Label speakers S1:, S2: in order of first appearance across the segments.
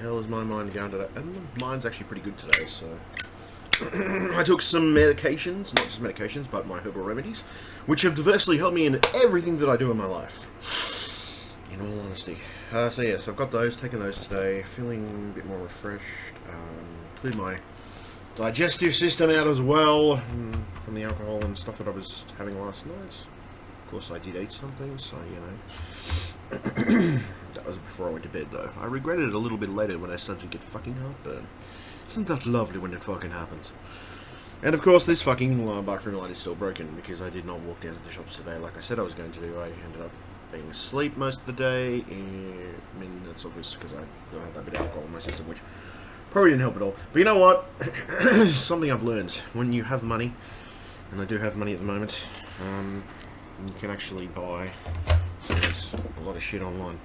S1: hell is my mind going today? And mine's actually pretty good today, so... I took some medications, not just medications, but my herbal remedies, which have diversely helped me in everything that I do in my life, in all honesty. So yes, I've got those, taken those today, feeling a bit more refreshed, cleared my digestive system out as well, from the alcohol and stuff that I was having last night. Of course I did eat something, so you know. That was before I went to bed though. I regretted it a little bit later when I started to get fucking heartburn. Isn't that lovely when it fucking happens? And of course this fucking bathroom light is still broken because I did not walk down to the shops today like I said I was going to do. I ended up being asleep most of the day. I mean, that's obvious because I had that bit of alcohol in my system, which probably didn't help at all. But you know what? Something I've learned. When you have money, and I do have money at the moment, you can actually buy a lot of shit online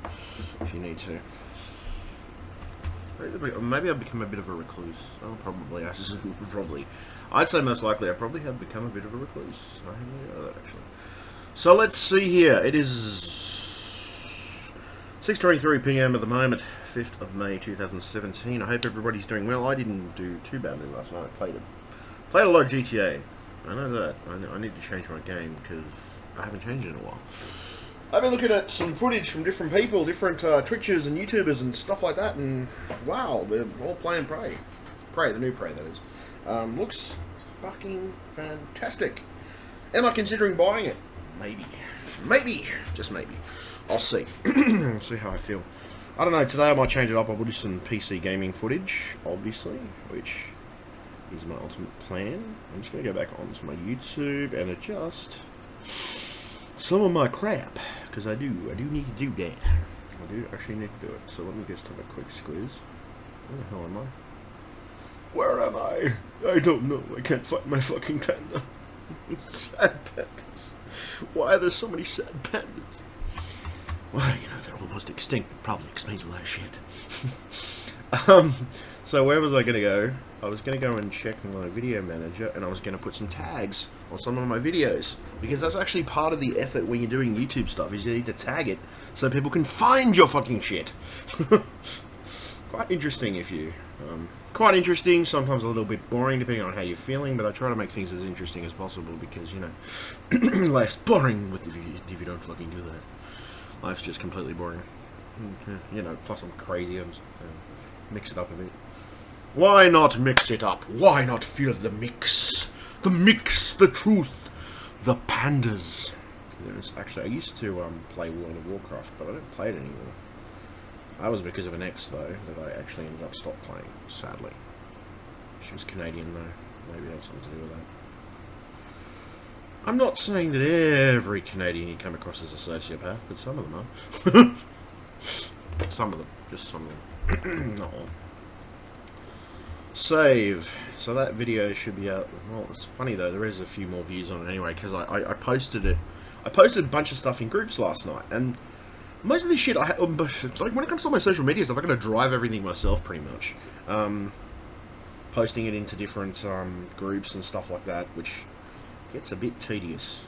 S1: if you need to. Maybe I've become a bit of a recluse. Oh, probably. I'd say most likely I probably have become a bit of a recluse. I haven't know that actually. So let's see here. It is 6:23 PM at the moment, 5th of May 2017. I hope everybody's doing well. I didn't do too badly last night. I played a lot of GTA. I know that. I need to change my game because I haven't changed it in a while. I've been looking at some footage from different people, different Twitchers and YouTubers and stuff like that, and wow, they're all playing Prey. Prey, the new Prey, that is. Looks fucking fantastic. Am I considering buying it? Maybe. Maybe. Just maybe. I'll see. See how I feel. I don't know, today I might change it up. I will do some PC gaming footage, obviously, which is my ultimate plan. I'm just going to go back onto my YouTube and adjust some of my crap, because I do need to do that. I do actually need to do it. So let me just have a quick squeeze. Where the hell am I? Where am I? I don't know. I can't find my fucking panda. Sad pandas. Why are there so many sad pandas? Well, you know, they're almost extinct. It probably explains a lot of shit. So where was I going to go? I was going to go and check my video manager, and I was going to put some tags on some of my videos, because that's actually part of the effort when you're doing YouTube stuff, is you need to tag it so people can find your fucking shit. Quite interesting if you... quite interesting, sometimes a little bit boring depending on how you're feeling, but I try to make things as interesting as possible because, you know, life's boring if you don't fucking do that. Life's just completely boring. You know, plus I'm crazy, I'm just, mix it up a bit. Why not mix it up? Why not feel the mix? The mix, the truth, the pandas. Actually, I used to play World of Warcraft, but I don't play it anymore. That was because of an ex, though, that I actually ended up stopped playing, sadly. She was Canadian, though. Maybe it had something to do with that. I'm not saying that every Canadian you come across is a sociopath, but some of them are. Some of them. Just some of them. Not all. Save. So that video should be out. Well, it's funny, though. There is a few more views on it anyway, because I posted it. I posted a bunch of stuff in groups last night, and most of this shit, like when it comes to my social media stuff, I gotta drive everything myself, pretty much. Posting it into different groups and stuff like that, which gets a bit tedious,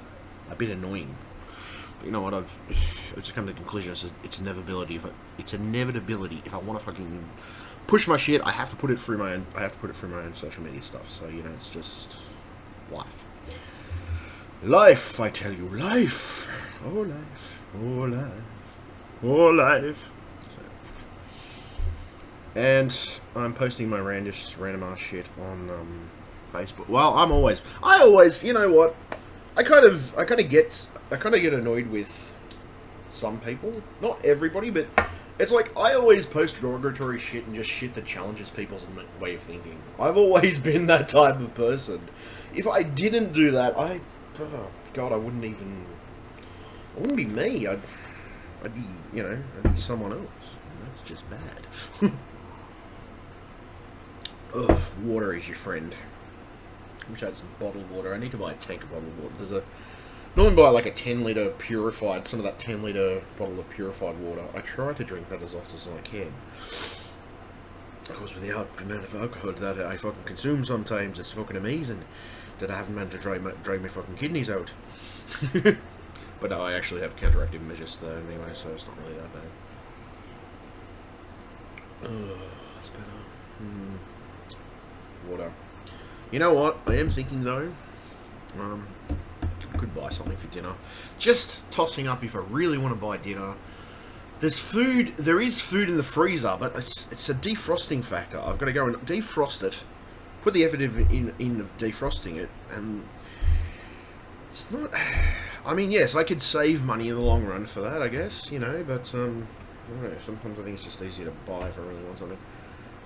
S1: a bit annoying. But you know what? I've just come to the conclusion. It's inevitability. It's inevitability. If I want to fucking push my shit, I have to put it through my own. I have to put it through my own social media stuff. So you know, it's just life. Life, I tell you, life. Oh life. Oh life. Oh, life. And I'm posting my random ass shit on Facebook. Well, I always, you know what? I kind of get annoyed with some people. Not everybody, but it's like I always post derogatory shit and just shit that challenges people's way of thinking. I've always been that type of person. If I didn't do that, God, I wouldn't be me. I'd be, you know, I'd be someone else. And that's just bad. Ugh, water is your friend. I wish I had some bottled water. I need to buy a tank of bottled water. Normally buy like a 10-litre purified, some of that 10-litre bottle of purified water. I try to drink that as often as I can. Of course, with the amount of alcohol that I fucking consume sometimes, it's fucking amazing that I haven't managed to drain my fucking kidneys out. But no, I actually have counteractive measures though anyway, so it's not really that bad. Ugh. That's better. Water. You know what? I am thinking though. I could buy something for dinner. Just tossing up if I really want to buy dinner. There's food. There is food in the freezer, but it's a defrosting factor. I've got to go and defrost it. Put the effort in of defrosting it, and it's not. I mean, yes, I could save money in the long run for that, I guess, you know. But I don't know, sometimes I think it's just easier to buy if I really want something.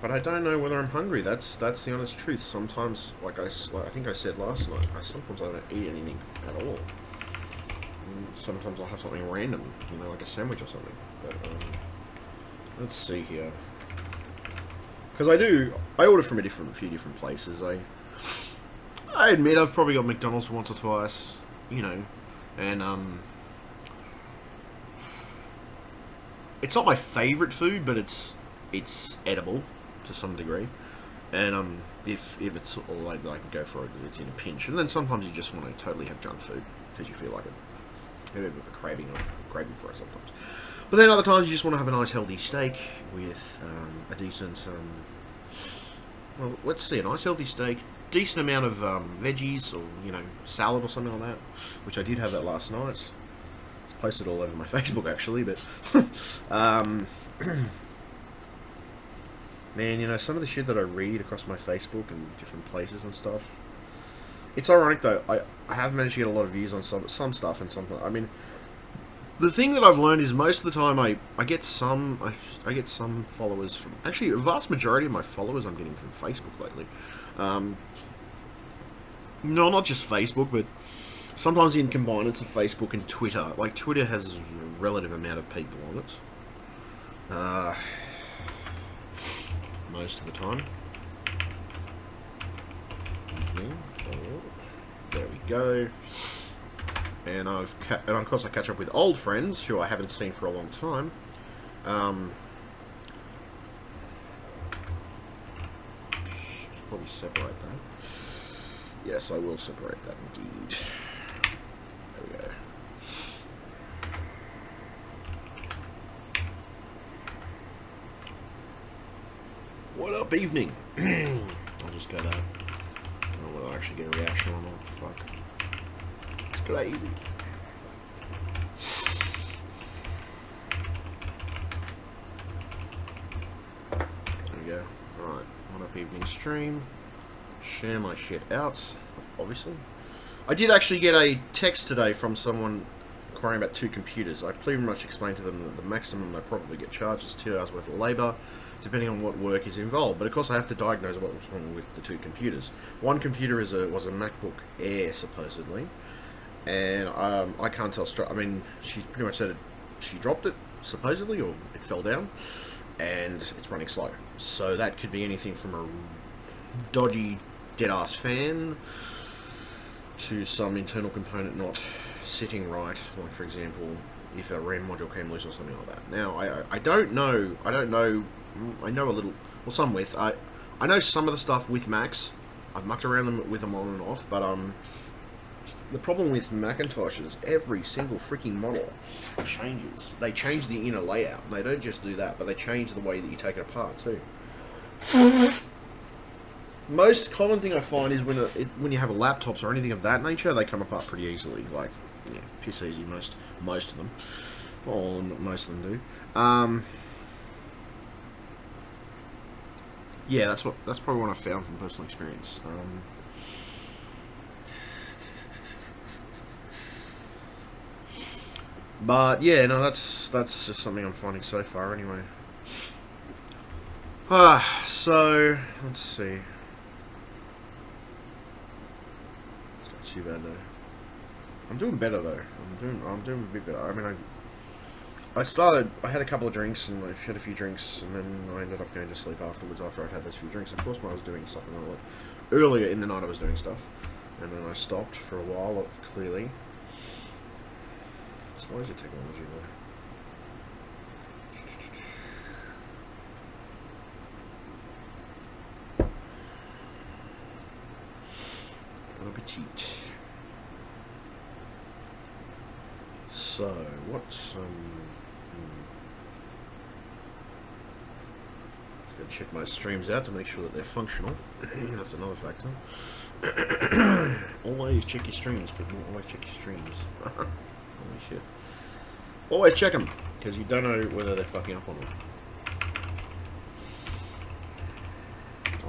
S1: But I don't know whether I'm hungry. That's the honest truth. Sometimes, like I think I said last night, sometimes I don't eat anything at all. And sometimes I'll have something random, you know, like a sandwich or something. But let's see here. Because I order from a few different places. I admit I've probably got McDonald's once or twice, you know, and it's not my favourite food, but it's edible to some degree, and if it's all like I can go for it, it's in a pinch. And then sometimes you just want to totally have junk food because you feel like it, maybe a bit of a craving for it sometimes. But then other times you just want to have a nice healthy steak with a decent, well, let's see, a nice healthy steak, decent amount of veggies, or you know, salad or something like that, which I did have that last night. It's posted all over my Facebook actually, but man, you know, some of the shit that I read across my Facebook and different places and stuff. It's ironic though. I have managed to get a lot of views on some stuff and some. I mean, the thing that I've learned is most of the time I get some followers from, actually a vast majority of my followers I'm getting from Facebook lately. No, not just Facebook, but sometimes in combinance of Facebook and Twitter. Like Twitter has a relative amount of people on it. Most of the time. There we go. And of course I catch up with old friends who I haven't seen for a long time. Should probably separate that. Yes, I will separate that indeed. There we go. What up, evening? I'll just go there. I don't know whether I'll actually get a reaction or not. Fuck. It's crazy. There we go. Alright. What up, evening stream? Share my shit out, obviously. I did actually get a text today from someone inquiring about 2 computers. I pretty much explained to them that the maximum they probably get charged is 2 hours worth of labour, depending on what work is involved. But of course I have to diagnose what was wrong with the 2 computers. One computer was a MacBook Air, supposedly, and I can't tell straight. I mean, she pretty much said she dropped it, supposedly, or it fell down, and it's running slow. So that could be anything from a dodgy dead-ass fan to some internal component not sitting right, like for example if a RAM module came loose or something like that. Now I don't know, I know a little, well, some with, I know some of the stuff with Macs. I've mucked around with them on and off, but the problem with Macintosh is every single freaking model changes. They change the inner layout. They don't just do that, but they change the way that you take it apart too. Most common thing I find is when you have laptops or anything of that nature, they come apart pretty easily. Like, yeah, piss easy. Most of them. Well, most of them do. Yeah, that's probably what I found from personal experience. But yeah, no, that's just something I'm finding so far anyway. So let's see. Too bad though. I'm doing better though. I'm doing a bit better. I mean, I had a couple of drinks and I had a few drinks and then I ended up going to sleep afterwards after I'd had those few drinks. Of course, when I was doing stuff in the night, earlier in the night I was doing stuff, and then I stopped for a while. Clearly, slows your technology though. Bon appetit. So, what's, let's go Gotta check my streams out to make sure that they're functional. That's another factor. Always check your streams, people. Always check your streams. Holy shit. Always check them, because you don't know whether they're fucking up or not.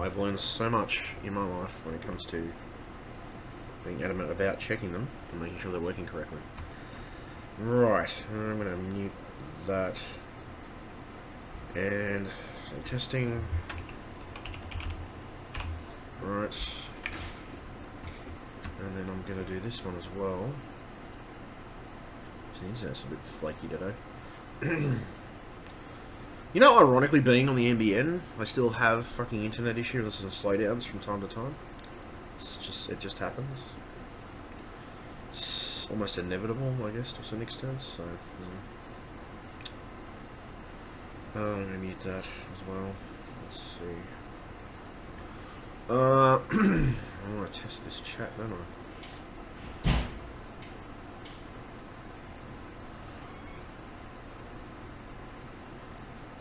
S1: I've learned so much in my life when it comes to being adamant about checking them and making sure they're working correctly. Right, I'm going to mute that. And so testing. Right. And then I'm going to do this one as well. Jeez, that's a bit flaky today. You know, ironically, being on the NBN, I still have fucking internet issues and slowdowns from time to time. It just happens. It's almost inevitable, I guess, to some extent, so... I'm going to mute that as well. Let's see. I want to test this chat, don't I?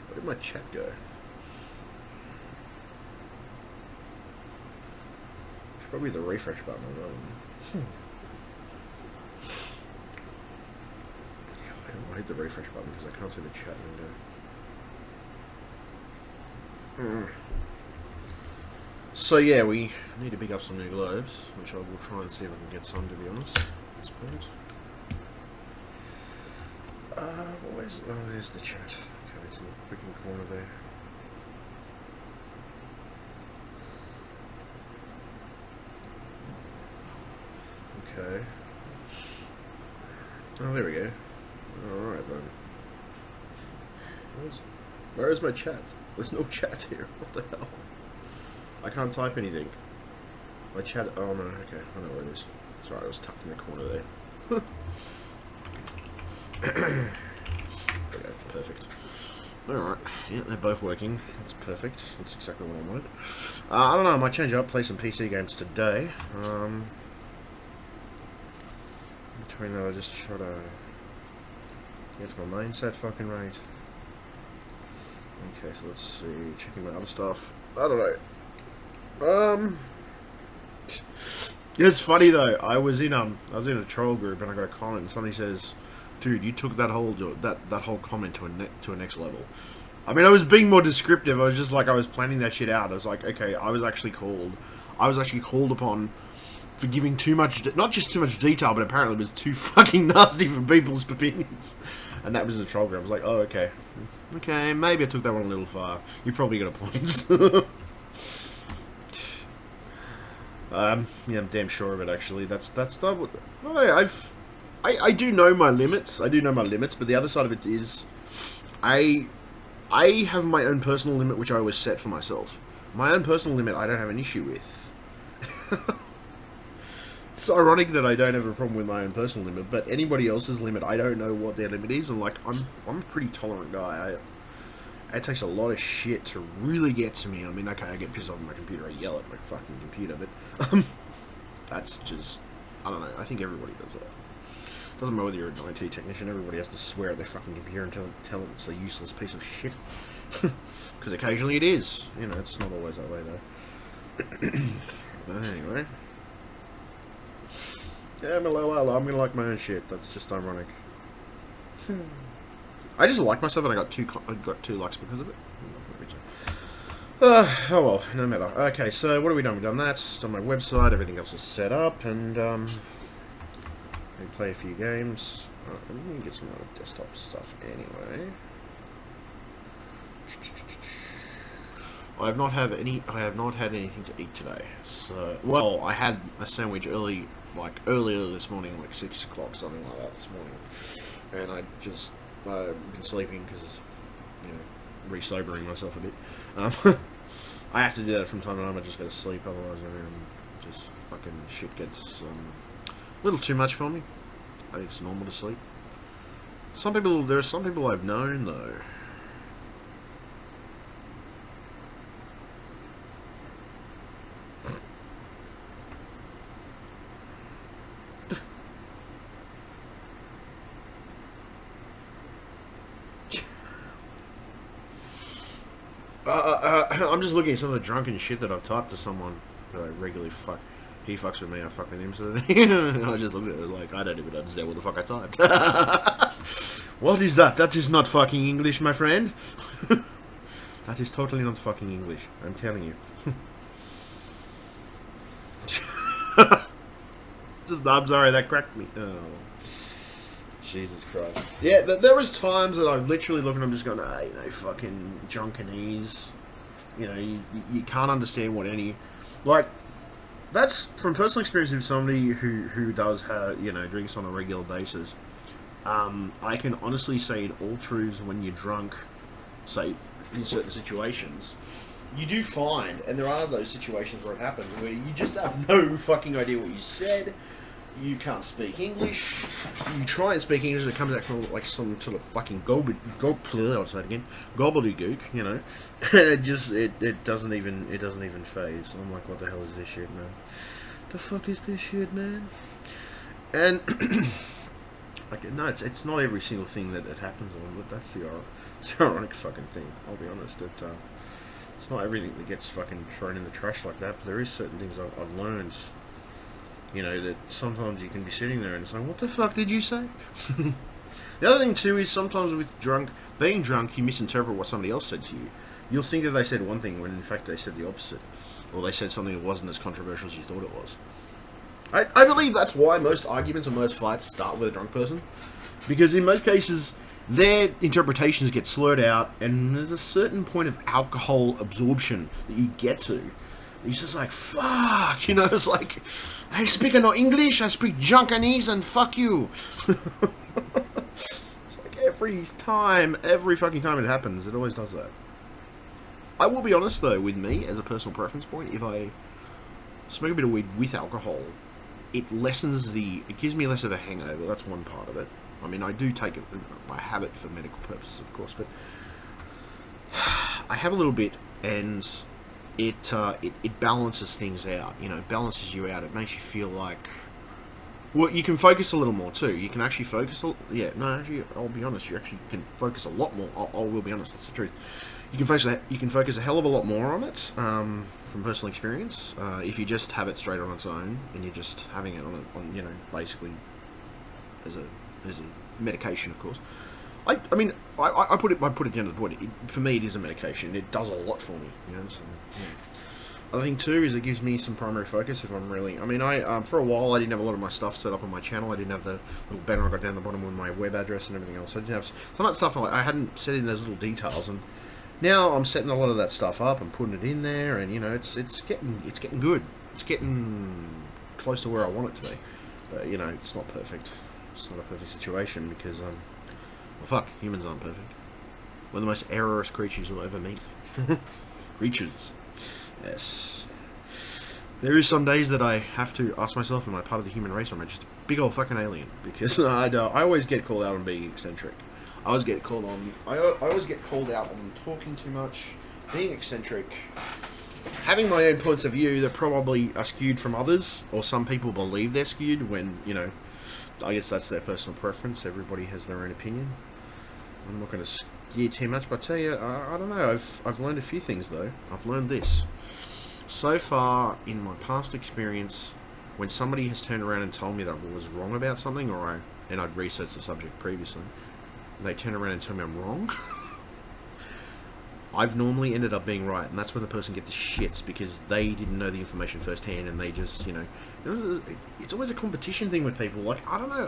S1: Where did my chat go? It's probably the refresh button. Yeah, I hit the refresh button because I can't see the chat window. So yeah, we need to pick up some new globes, which I will try and see if I can get some, to be honest, at this point. Where's... oh, there's the chat. Okay, it's in the freaking corner there. Okay. Oh, there we go. Alright then. Where is my chat? There's no chat here. What the hell? I can't type anything. My chat... oh no, okay. I know where it is. Sorry, I was tucked in the corner there. There we go. Perfect. Alright. Yeah, they're both working. That's perfect. That's exactly what I wanted. I don't know. I might change up. Play some PC games today. Between that, I just try to get my main set fucking right. Okay, so let's see. Checking my other stuff. I don't know. It's funny though. I was in a troll group and I got a comment and somebody says, "Dude, you took that whole comment to a next level." I mean, I was being more descriptive. I was just like, I was planning that shit out. I was like, okay, I was actually called upon for giving too much, not just too much detail, but apparently it was too fucking nasty for people's opinions. And that was the troll group. I was like, oh, okay. Okay, maybe I took that one a little far. You probably got a point. Yeah, I'm damn sure of it, actually. That's no, I do know my limits. I do know my limits, but the other side of it is, I have my own personal limit, which I always set for myself. My own personal limit, I don't have an issue with. It's ironic that I don't have a problem with my own personal limit, but anybody else's limit, I don't know what their limit is, and like, I'm a pretty tolerant guy. It takes a lot of shit to really get to me. I mean, okay, I get pissed off at my computer, I yell at my fucking computer, but that's just, I don't know, I think everybody does that. Doesn't matter whether you're an IT technician, everybody has to swear at their fucking computer and tell it it's a useless piece of shit. Because occasionally it is. You know, it's not always that way, though. But anyway. Yeah, I'm gonna like my own shit. That's just ironic. I just like myself, and I got two likes because of it. Oh well, no matter. Okay, so what have we done? We've done that. Done my website. Everything else is set up, and we play a few games. I'm gonna get some other desktop stuff anyway. I have not had anything to eat today. So, well, I had a sandwich earlier this morning, like 6 o'clock, something like that this morning, and I just been sleeping because, you know, re-sobering myself a bit. I have to do that from time to time. I just go to sleep, otherwise just fucking shit gets a little too much for me. I think it's normal to sleep. There are some people I've known though. I'm just looking at some of the drunken shit that I've typed to someone that I regularly fuck. He fucks with me, I fuck with him, sort of thing. And I just looked at it, I was like, I don't even understand what the fuck I typed. What is that? That is not fucking English, my friend. That is totally not fucking English, I'm telling you. I'm sorry, that cracked me. Oh. Jesus Christ. Yeah, there was times that I literally look and I'm just going, fucking Junkanese. You can't understand what any... Like, that's from personal experience with somebody who does have, drinks on a regular basis. I can honestly say in all truths, when you're drunk, say, in certain situations, you do find, and there are those situations where it happens, where you just have no fucking idea what you said. You can't speak English. You try and speak English, it comes out like some sort of fucking gobbledygook, and it doesn't even phase. I'm like, what the hell is this shit, man? The fuck is this shit, man? And no, it's not every single thing that happens on, but that's the ironic fucking thing. I'll be honest. It's not everything that gets fucking thrown in the trash like that, but there is certain things I've learned. That sometimes you can be sitting there and saying, what the fuck did you say? The other thing too is sometimes with being drunk, you misinterpret what somebody else said to you. You'll think that they said one thing when in fact they said the opposite. Or they said something that wasn't as controversial as you thought it was. I believe that's why most arguments and most fights start with a drunk person. Because in most cases, their interpretations get slurred out and there's a certain point of alcohol absorption that you get to. He's just like, fuck, it's like, I speak no English, I speak Junkanese, and fuck you. It's like every fucking time it happens, it always does that. I will be honest, though, with me, as a personal preference point, if I smoke a bit of weed with alcohol, it gives me less of a hangover, that's one part of it. I mean, I do take it, I have it for medical purposes, of course, but I have a little bit, and it balances things out, balances you out. It makes you feel like, well, you can focus a little more too. You can actually focus, actually, I'll be honest, you actually can focus a lot more. I will be honest, that's the truth. You can focus a hell of a lot more on it, from personal experience, if you just have it straight on its own, and you're just having it on basically as a medication, of course. I put it down to the point. For me, it is a medication. It does a lot for me. So, yeah. Other thing too is it gives me some primary focus if I'm really. For a while I didn't have a lot of my stuff set up on my channel. I didn't have the little banner I got down the bottom with my web address and everything else. I didn't have some of that stuff. I hadn't set in those little details, and now I'm setting a lot of that stuff up and putting it in there, and it's getting good. It's getting close to where I want it to be, but it's not perfect. It's not a perfect situation because well, fuck, humans aren't perfect. We're the most errorous creatures you'll ever meet. Creatures. Yes. There is some days that I have to ask myself, am I part of the human race or am I just a big old fucking alien? Because I always get called out on being eccentric. I always get called out on talking too much, being eccentric, having my own points of view that probably are skewed from others, or some people believe they're skewed when, I guess that's their personal preference. Everybody has their own opinion. I'm not going to steer too much, but I tell you, I don't know. I've learned a few things though. I've learned this. So far in my past experience, when somebody has turned around and told me that I was wrong about something, and I'd researched the subject previously, and they turn around and tell me I'm wrong, I've normally ended up being right, and that's when the person gets the shits because they didn't know the information firsthand, and they just, it's always a competition thing with people. Like, I don't know,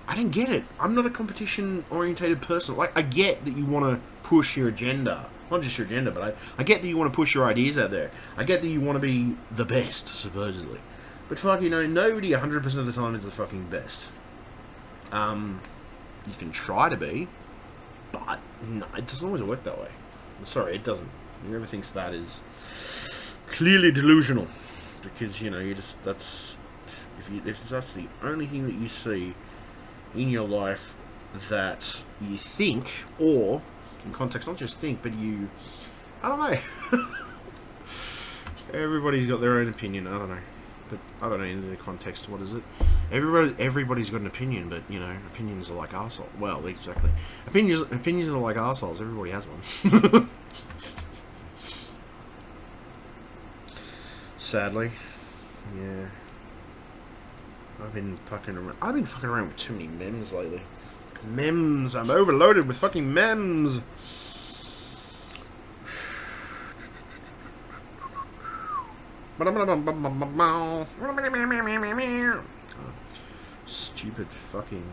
S1: I don't get it. I'm not a competition-orientated person. Like, I get that you want to push your agenda, not just your agenda, but I get that you want to push your ideas out there. I get that you want to be the best, supposedly. But fuck, nobody 100% of the time is the fucking best. You can try to be, but no, it doesn't always work that way. Sorry, it doesn't. Whoever thinks that is clearly delusional, because that's if that's the only thing that you see in your life that you think, or in context, not just think, but I don't know. Everybody's got their own opinion. I don't know, but I don't know in the context. What is it? Everybody's got an opinion, but opinions are like arseholes. Well, exactly. Opinions are like arseholes. Everybody has one. sadly. Yeah. I've been fucking around with too many memes lately. Memes. I'm overloaded with fucking memes. Stupid fucking.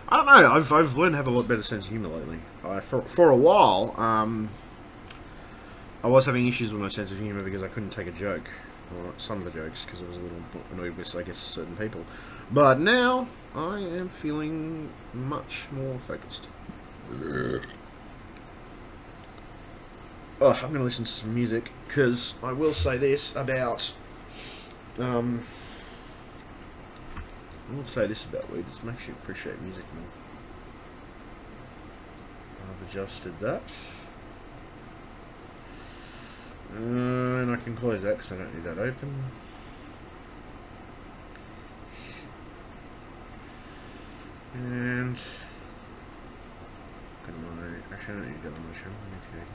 S1: I don't know. I've learned to have a lot better sense of humor lately. For a while, I was having issues with my sense of humor because I couldn't take a joke, or some of the jokes, because I was a little annoyed with, I guess, certain people. But now I am feeling much more focused. Oh, I'm going to listen to some music, because I will say this about... I will say this about weed, it makes you appreciate music more. I've adjusted that. And I can close that because I don't need that open. And... Actually, I don't need to go on the show. I need to go here.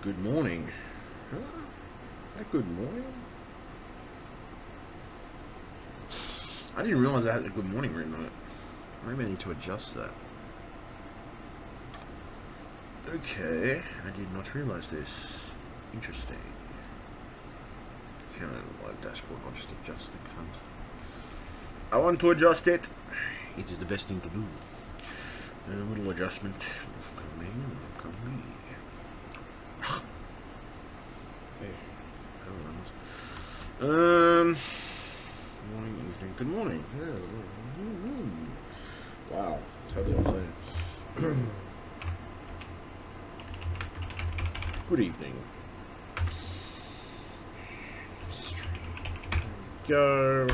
S1: Good morning. Huh? Is that good morning? I didn't realise I had a good morning written on it. Maybe I need to adjust that. Okay, I did not realise this. Interesting. Can I live dashboard? I'll just adjust the cunt. I want to adjust it. It is the best thing to do. A little adjustment. Morning, evening. Good morning. Yeah. Wow, totally unfair. Good evening. Go.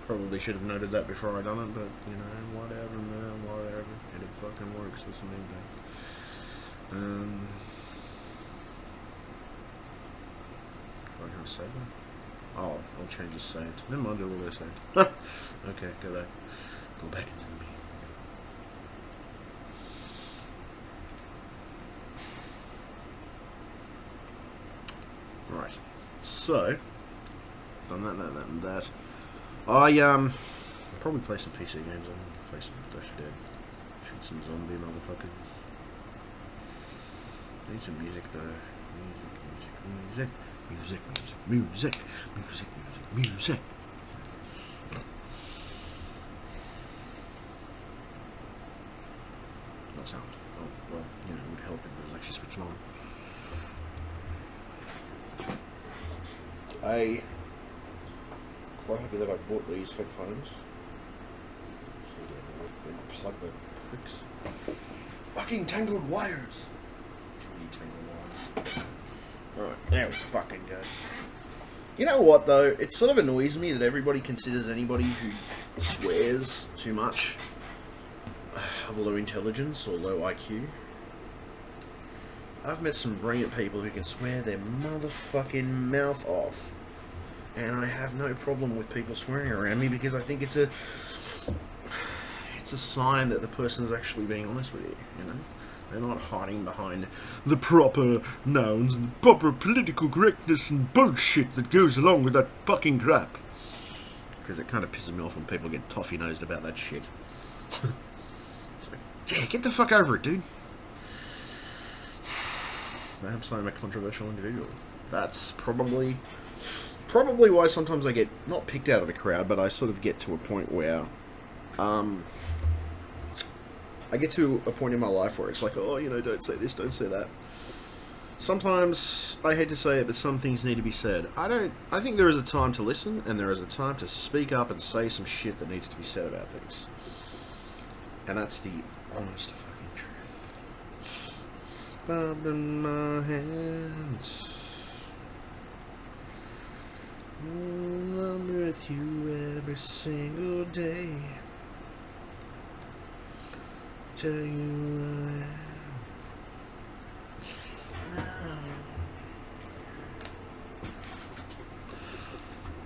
S1: Probably should have noted that before I done it, but you know, whatever, man, whatever. And it fucking works. That's the main thing. What can I say that? Oh, I'll change the saved. Never mind, all they're saved. Okay, go back. Go back into the meeting. Right. So, done that, and that. I probably play some PC games. I'll play some Left 4 Dead. Shoot some zombie motherfuckers. Need some music though. Music. Not sound. Oh, well, you know, it would help if it was actually switching on. Quite happy that I bought these headphones. Still getting to plug the pricks. Fucking tangled wires. Alright, there we fucking go. You know what though? It sort of annoys me that everybody considers anybody who swears too much of low intelligence or low IQ. I've met some brilliant people who can swear their motherfucking mouth off. And I have no problem with people swearing around me because I think it's a sign that the person's actually being honest with you, you know? They're not hiding behind the proper nouns and the proper political correctness and bullshit that goes along with that fucking crap. Because it kind of pisses me off when people get toffee-nosed about that shit. Yeah, get the fuck over it, dude. Perhaps I'm a controversial individual. That's probably why sometimes I get, not picked out of the crowd, but I sort of get to a point where, I get to a point in my life where it's like, oh, you know, don't say this, don't say that. Sometimes, I hate to say it, but some things need to be said. I think there is a time to listen, and there is a time to speak up and say some shit that needs to be said about things. And that's the honest fucking truth. Bob in my hands. I'm with you every single day. Tell you I am.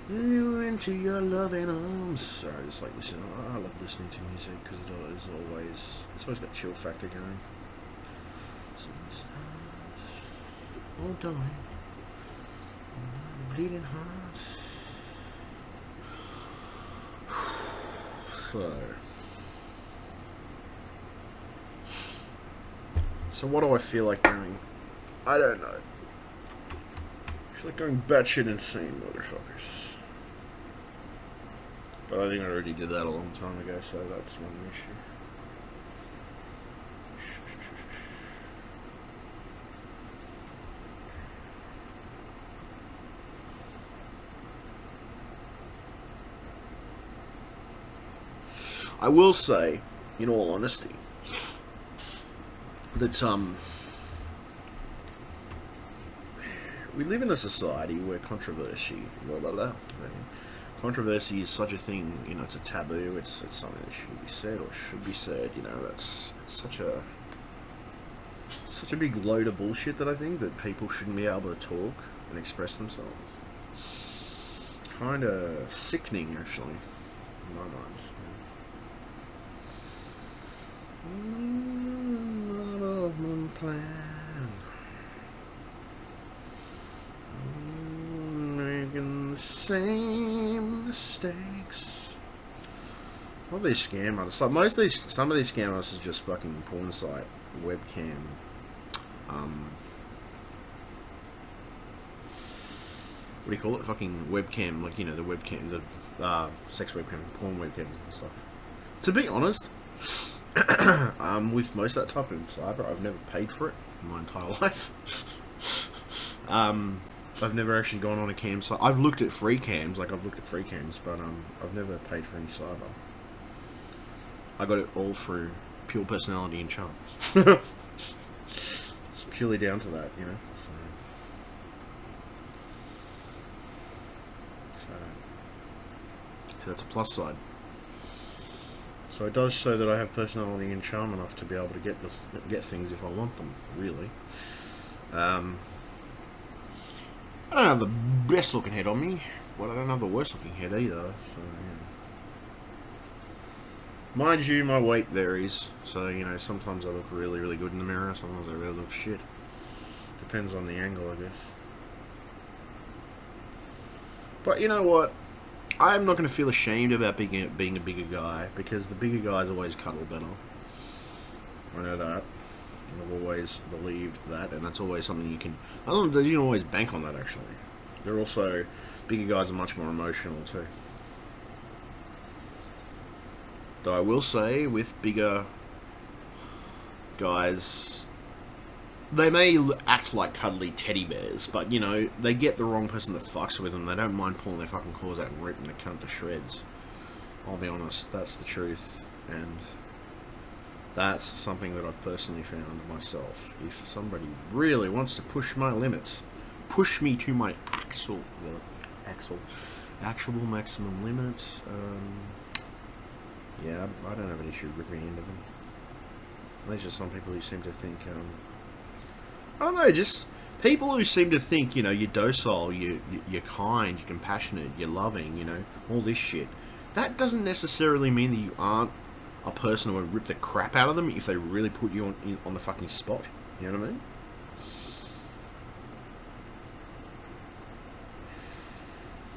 S1: You into your loving arms. Sorry, I just like listening. I love listening to music because it's always got chill factor going. Oh, darling, Bleeding heart. So what do I feel like doing? I don't know. I feel like going batshit insane, motherfuckers. But I think I already did that a long time ago, so that's one issue. I will say, in all honesty, that we live in a society where controversy is such a thing. You know, it's a taboo. It's something that shouldn't be said or should be said. You know, it's such a big load of bullshit that I think that people shouldn't be able to talk and express themselves. Kind of sickening, actually, in my mind. Plan. Making the same mistakes. What are these scam artists? Like some of these scam artists are just fucking porn site webcam. What do you call it? Fucking webcam, like, you know, the webcam, the sex webcam, porn webcams and stuff. To be honest, with most of that type of cyber, I've never paid for it in my entire life. I've never actually gone on a cam site. I've looked at free cams, but I've never paid for any cyber. I got it all through pure personality and charm. It's purely down to that, you know. So that's a plus side. So it does show that I have personality and charm enough to be able to get things if I want them, really. I don't have the best looking head on me, but I don't have the worst looking head either. So, yeah. Mind you, my weight varies. So, you know, sometimes I look really, really good in the mirror. Sometimes I really look shit. Depends on the angle, I guess. But you know what? I'm not going to feel ashamed about being a bigger guy, because the bigger guys always cuddle better. I know that. I've always believed that, and that's always something you can always bank on that, actually. They're also, bigger guys are much more emotional too. Though I will say, with bigger guys, they may act like cuddly teddy bears, but, you know, they get the wrong person that fucks with them. They don't mind pulling their fucking claws out and ripping the cunt to shreds. I'll be honest, that's the truth. And that's something that I've personally found myself. If somebody really wants to push my limits, push me to my actual maximum limit, yeah, I don't have an issue ripping into them. There's just some people who seem to think, I don't know, just people who seem to think, you know, you're docile, you're kind, you're compassionate, you're loving, you know, all this shit. That doesn't necessarily mean that you aren't a person who would rip the crap out of them if they really put you on the fucking spot. You know what I mean?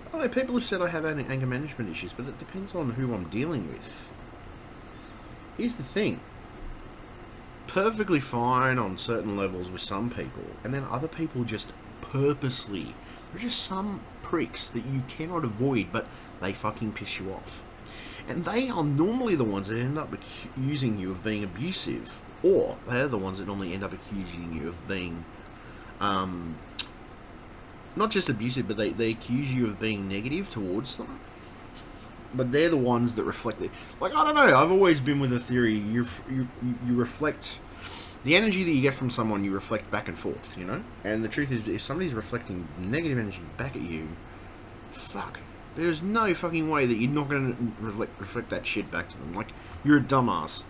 S1: I don't know, people have said I have anger management issues, but it depends on who I'm dealing with. Here's the thing. Perfectly fine on certain levels with some people, and then other people just purposely, they're just some pricks that you cannot avoid, but they fucking piss you off. And they are normally the ones that end up accusing you of being abusive, or they're the ones that normally end up accusing you of being, not just abusive, but they accuse you of being negative towards them. But they're the ones that reflect it. Like, I don't know, I've always been with the theory, you reflect the energy that you get from someone, you reflect back and forth, you know? And the truth is, if somebody's reflecting negative energy back at you, fuck, there's no fucking way that you're not going to reflect that shit back to them. Like, you're a dumbass.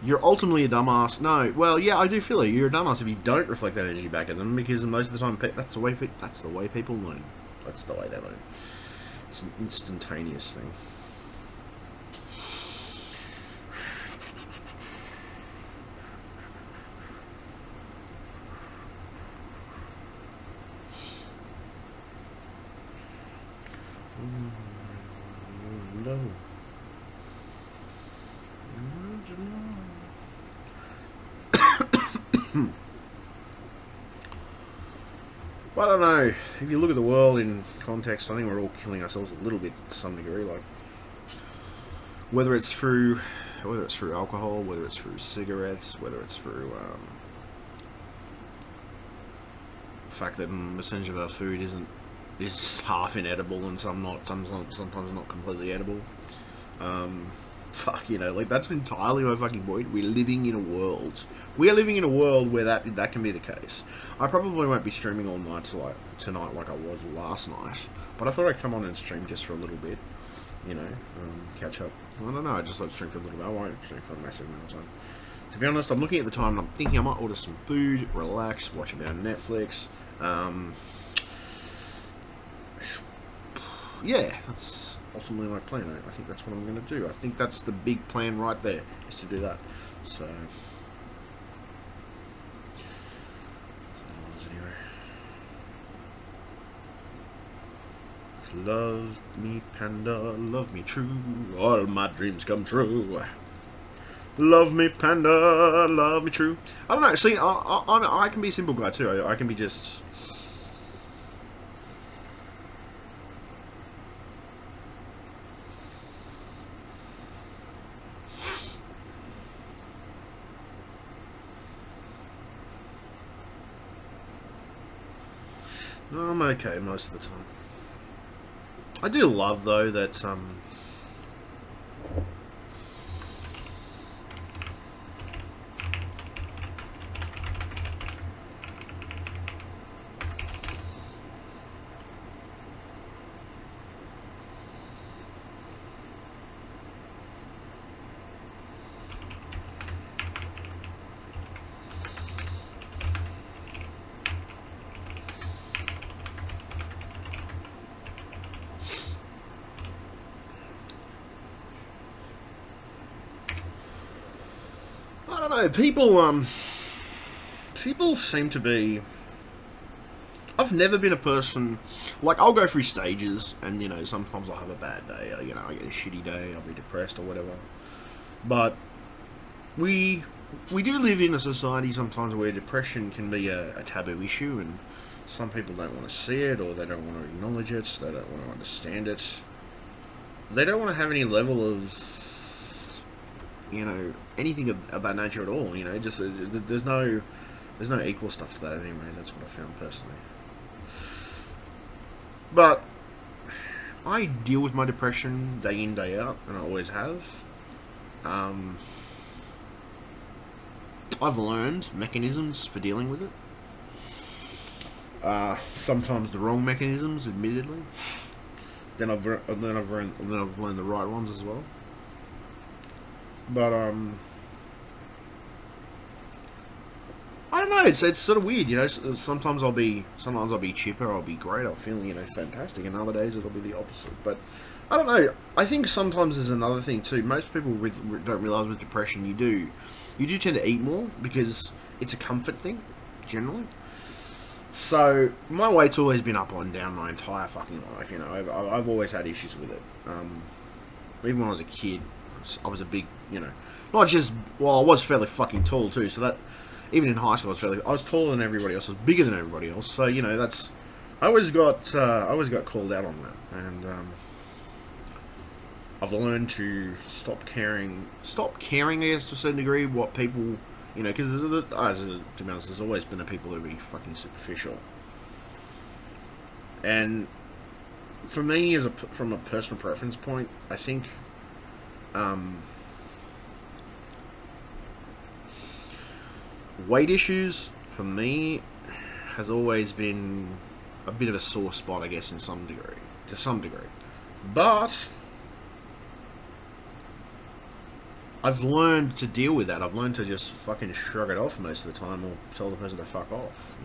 S1: You're ultimately a dumbass. No, well, yeah, I do feel it. You're a dumbass if you don't reflect that energy back at them, because most of the time, that's the way people learn. That's the way they learn. It's an instantaneous thing. No. I don't know. If you look at the world in context, I think we're all killing ourselves a little bit to some degree. Like, whether it's through alcohol, whether it's through cigarettes, whether it's through the fact that a percentage of our food is half inedible and sometimes not completely edible. Fuck, like that's entirely my fucking point. We are living in a world where that can be the case. I probably won't be streaming all night tonight like I was last night, but I thought I'd come on and stream just for a little bit, catch up. I don't know, I just like to stream for a little bit. I won't stream for a massive amount of time. To be honest, I'm looking at the time and I'm thinking I might order some food, relax, watch a bit of Netflix. Yeah, that's ultimately my plan. I think that's what I'm going to do. I think that's the big plan right there, is to do that. So anyway. Love me, panda, love me true, all my dreams come true. Love me, panda, love me true. I don't know, see, I can be a simple guy too. I can be just... I'm okay most of the time. I do love, though, that, I don't know, people seem to be... I've never been a person... Like, I'll go through stages, and, sometimes I'll have a bad day, I get a shitty day, I'll be depressed or whatever. But we do live in a society sometimes where depression can be a taboo issue, and some people don't want to see it, or they don't want to acknowledge it, they don't want to understand it. They don't want to have any level of... anything of that nature at all, just, there's no equal stuff to that anyway, that's what I found personally. But, I deal with my depression day in, day out, and I always have. I've learned mechanisms for dealing with it. Sometimes the wrong mechanisms, admittedly. Then I've learned the right ones as well. But, I don't know, it's sort of weird, sometimes I'll be chipper, I'll be great, I'll feel, fantastic, and other days it'll be the opposite. But, I don't know, I think sometimes there's another thing too. Most people don't realise with depression, you do tend to eat more, because it's a comfort thing, generally. So, my weight's always been up and down my entire fucking life, I've always had issues with it. Even when I was a kid, I was a big, not just, well, I was fairly fucking tall too, so that, even in high school, I was taller than everybody else, I was bigger than everybody else, so, that's, I always got called out on that, and, I've learned to stop caring, I guess, to a certain degree, what people, because to be honest, there's always been people who be fucking superficial, and, for me, from a personal preference point, I think, weight issues, for me, has always been a bit of a sore spot, I guess, to some degree. But, I've learned to deal with that. I've learned to just fucking shrug it off most of the time, or tell the person to fuck off,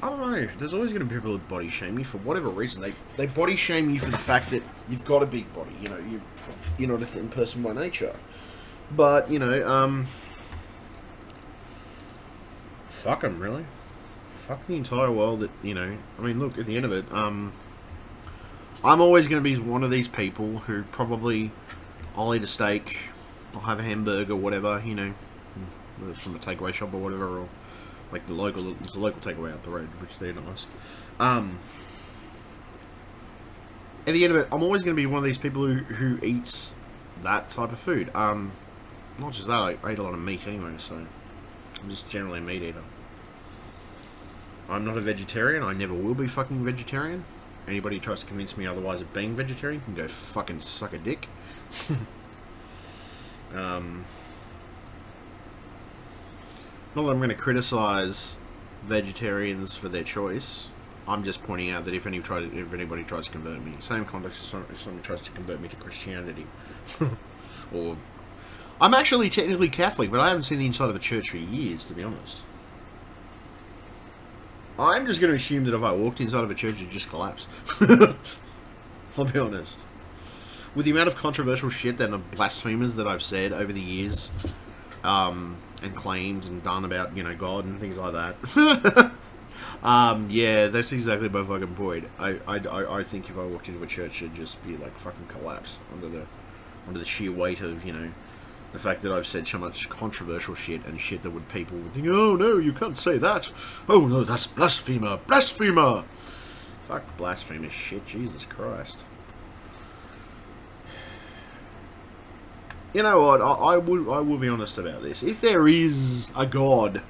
S1: I don't know. There's always going to be people who body shame you for whatever reason. They body shame you for the fact that you've got a big body. You're not a thin person by nature. But, fuck them, really. fuck the entire world that, you know, I mean, look, at the end of it, I'm always going to be one of these people who probably, I'll eat a steak, I'll have a hamburger, whatever, you know, whether it's from a takeaway shop or whatever, or like there's a local takeaway up the road, which they're nice. At the end of it, I'm always going to be one of these people who eats that type of food. Not just that, I eat a lot of meat anyway, so I'm just generally a meat eater. I'm not a vegetarian, I never will be fucking vegetarian. Anybody who tries to convince me otherwise of being vegetarian can go fucking suck a dick. Not that I'm going to criticise vegetarians for their choice. I'm just pointing out that if anybody tries to convert me, same context if somebody tries to convert me to Christianity, or I'm actually technically Catholic, but I haven't seen the inside of a church for years, to be honest. I'm just going to assume that if I walked inside of a church, it'd just collapse. I'll be honest. With the amount of controversial shit and blasphemers that I've said over the years, and claims and done about, you know, God and things like that. Yeah, that's exactly my fucking point. I think if I walked into a church, it'd just be like fucking collapse under the sheer weight of, you know, the fact that I've said so much controversial shit and shit that people would think, oh no, you can't say that. Oh no, that's blasphemer, blasphemer. Fuck blasphemous shit, Jesus Christ. You know what? I will be honest about this. If there is a God,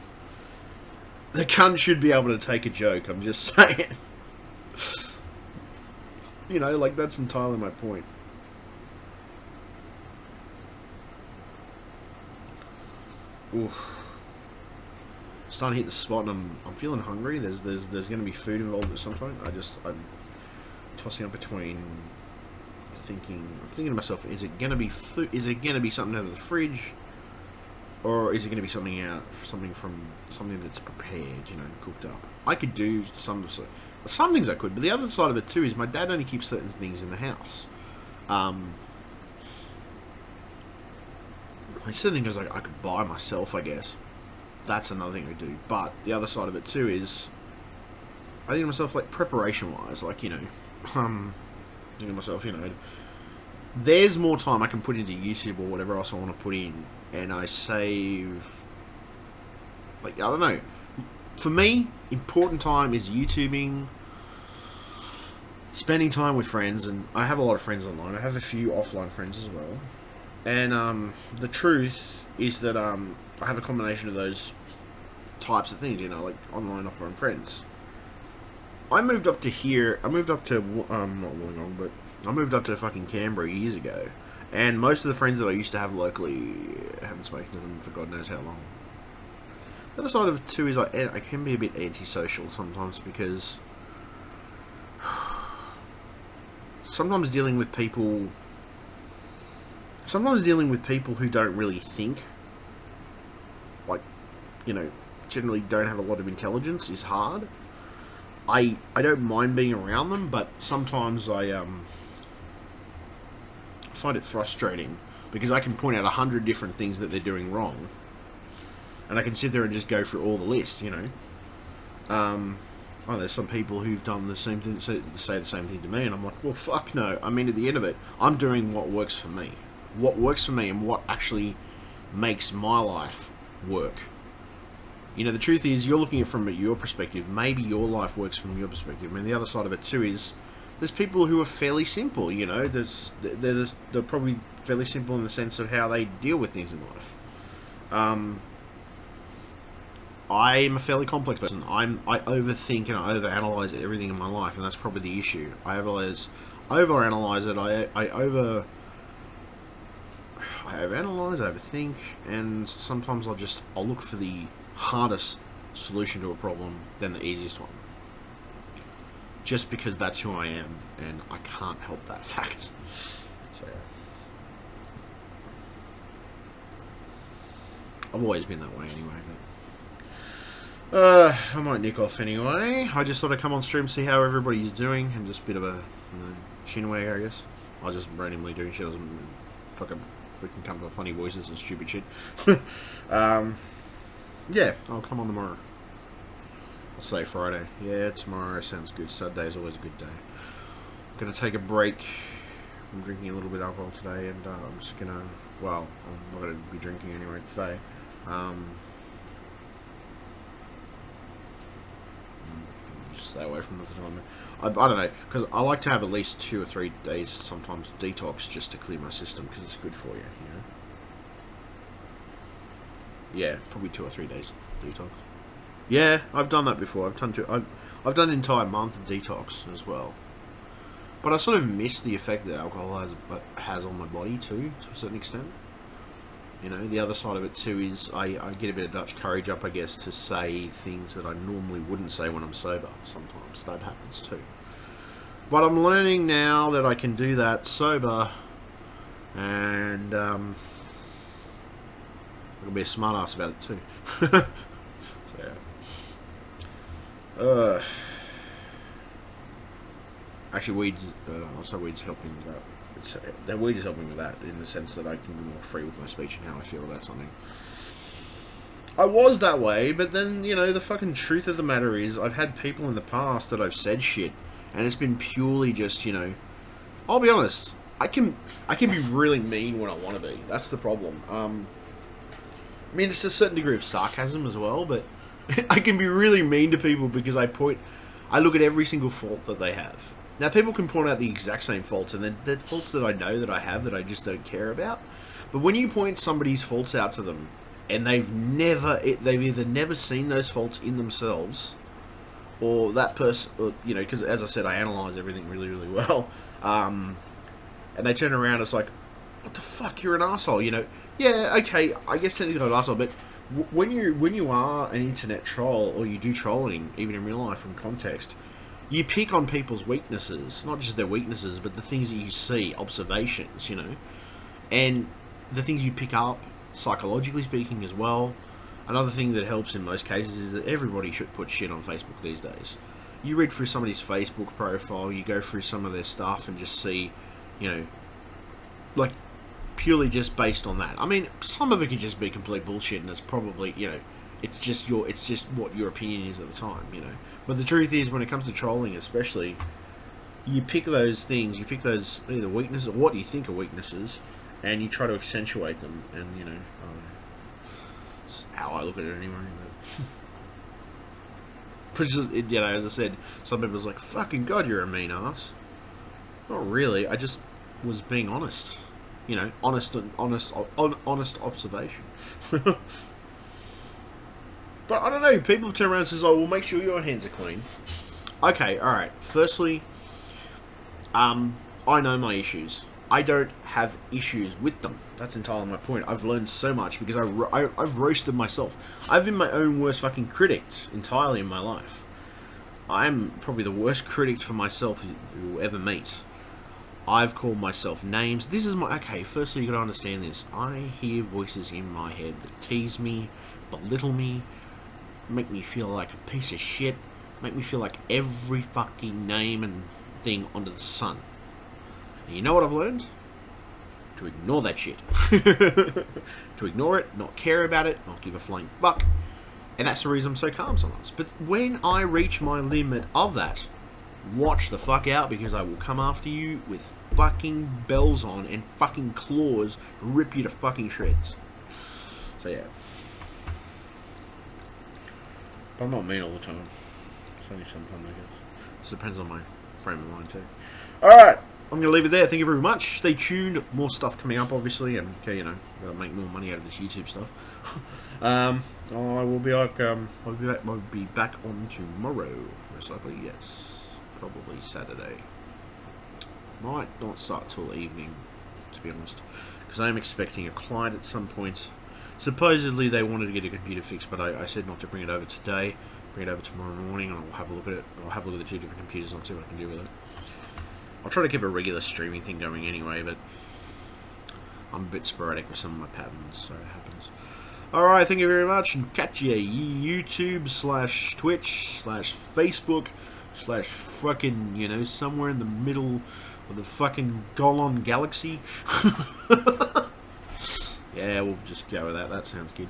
S1: the cunt should be able to take a joke. I'm just saying. You know, like, that's entirely my point. Oof. Starting to hit the spot, and I'm feeling hungry. There's going to be food involved at some point. I'm tossing up between I'm thinking to myself, is it going to be food? Is it going to be something out of the fridge, or is it going to be something something that's prepared, you know, cooked up? I could do some things I could, but the other side of it too is my dad only keeps certain things in the house. There's certain things I could buy myself, I guess. That's another thing we do. But the other side of it too is, I think to myself, like, preparation-wise, like, you know, thinking to myself, you know, there's more time I can put into YouTube or whatever else I want to put in, and I save, like, I don't know. For me, important time is YouTubing, spending time with friends, and I have a lot of friends online. I have a few offline friends as well. And the truth is that I have a combination of those types of things, you know, like online, offline friends. I moved up to here. I moved up to not Wollongong, but I moved up to fucking Canberra years ago. And most of the friends that I used to have locally, I haven't spoken to them for God knows how long. The other side of it too is I can be a bit antisocial sometimes, because sometimes dealing with people who don't really think, like, you know, generally don't have a lot of intelligence, is hard. I don't mind being around them, but sometimes I find it frustrating, because I can point out 100 different things that they're doing wrong, and I can sit there and just go through all the list, you know. There's some people who've done the same thing, say the same thing to me, and I'm like, well, fuck no. I mean, at the end of it, I'm doing what works for me. What works for me and what actually makes my life work. You know, the truth is, you're looking at it from your perspective. Maybe your life works from your perspective. I mean, the other side of it too is, there's people who are fairly simple, you know. They're probably fairly simple in the sense of how they deal with things in life. I'm a fairly complex person. I overthink and I overanalyze everything in my life, and that's probably the issue. I overanalyze it. I overanalyze, I overthink, and sometimes I'll look for the hardest solution to a problem than the easiest one. Just because that's who I am, and I can't help that fact. So, I've always been that way anyway. But, I might nick off anyway. I just thought I'd come on stream, see how everybody's doing, and just a bit of a chinwag, I guess. I was just randomly doing shit. I was fucking come up with funny voices and stupid shit. Yeah, I'll come on tomorrow. I'll say Friday. Yeah, tomorrow sounds good. Saturday's always a good day. I'm going to take a break. I'm drinking a little bit of alcohol today, and I'm just going to... Well, I'm not going to be drinking anyway today. Just stay away from it for the time. I don't know, because I like to have at least 2 or 3 days, sometimes detox, just to clear my system, because it's good for you, you know? Yeah, probably 2 or 3 days detox. Yeah, I've done that before. I've done an entire month of detox as well. But I sort of miss the effect that alcohol has on my body too, to a certain extent. You know, the other side of it too is I get a bit of Dutch courage up, I guess, to say things that I normally wouldn't say when I'm sober. Sometimes that happens too. But I'm learning now that I can do that sober, and I'll be a smart ass about it too. So, yeah. Actually, weed's helping with that. The weed is helping with that in the sense that I can be more free with my speech and how I feel about something. I was that way, but then, you know, the fucking truth of the matter is I've had people in the past that I've said shit, and it's been purely just, you know, I'll be honest, I can be really mean when I want to be. That's the problem. I mean, it's a certain degree of sarcasm as well, but I can be really mean to people because I look at every single fault that they have. Now, people can point out the exact same faults, and then the faults that I know that I have that I just don't care about. But when you point somebody's faults out to them, and they've either never seen those faults in themselves, or that person, you know, because as I said, I analyze everything really, really well, and they turn around, it's like, what the fuck, you're an asshole, you know? Yeah, okay, I guess technically not an asshole, but when you are an internet troll, or you do trolling, even in real life from context, you pick on people's weaknesses, not just their weaknesses, but the things that you see, observations, you know, and the things you pick up, psychologically speaking as well. Another thing that helps in most cases is that everybody should put shit on Facebook these days. You read through somebody's Facebook profile, you go through some of their stuff and just see, you know, like, purely just based on that. I mean, some of it could just be complete bullshit, and it's probably, you know, it's just what your opinion is at the time, you know. But the truth is, when it comes to trolling especially, you pick those things, you pick those either weaknesses or what you think are weaknesses, and you try to accentuate them, and, you know, it's how I look at it anyway. But just, you know, as I said, some people's like, fucking God, you're a mean ass. Not really, I just was being honest. You know, honest observation. But I don't know, people turn around and says, oh, well, make sure your hands are clean. Okay, alright. Firstly, I know my issues. I don't have issues with them. That's entirely my point. I've learned so much because I've roasted myself. I've been my own worst fucking critic entirely in my life. I'm probably the worst critic for myself you will ever meet. I've called myself names. This is my... Okay, firstly, you gotta understand this. I hear voices in my head that tease me, belittle me, make me feel like a piece of shit, make me feel like every fucking name and thing under the sun. And you know what I've learned? To ignore that shit. To ignore it, not care about it, not give a flying fuck. And that's the reason I'm so calm sometimes. But when I reach my limit of that, watch the fuck out, because I will come after you with fucking bells on and fucking claws to rip you to fucking shreds. So yeah. But I'm not mean all the time. It's only sometimes, I guess. It depends on my frame of mind too. Alright, I'm going to leave it there. Thank you very much. Stay tuned. More stuff coming up, obviously. And, okay, you know, got to make more money out of this YouTube stuff. I will be like, I'll be back on tomorrow. Most likely, yes. Probably Saturday. Might not start till evening, to be honest. Because I am expecting a client at some point. Supposedly they wanted to get a computer fixed, but I said not to bring it over today. Bring it over tomorrow morning, and I'll have a look at it. I'll have a look at the 2 different computers and see what I can do with it. I'll try to keep a regular streaming thing going anyway, but I'm a bit sporadic with some of my patterns, so it happens. Alright, thank you very much, and catch ya YouTube / Twitch / Facebook / fucking, you know, somewhere in the middle of the fucking Golan Galaxy. Yeah, we'll just go with that. That sounds good.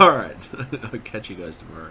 S1: Alright, I'll catch you guys tomorrow.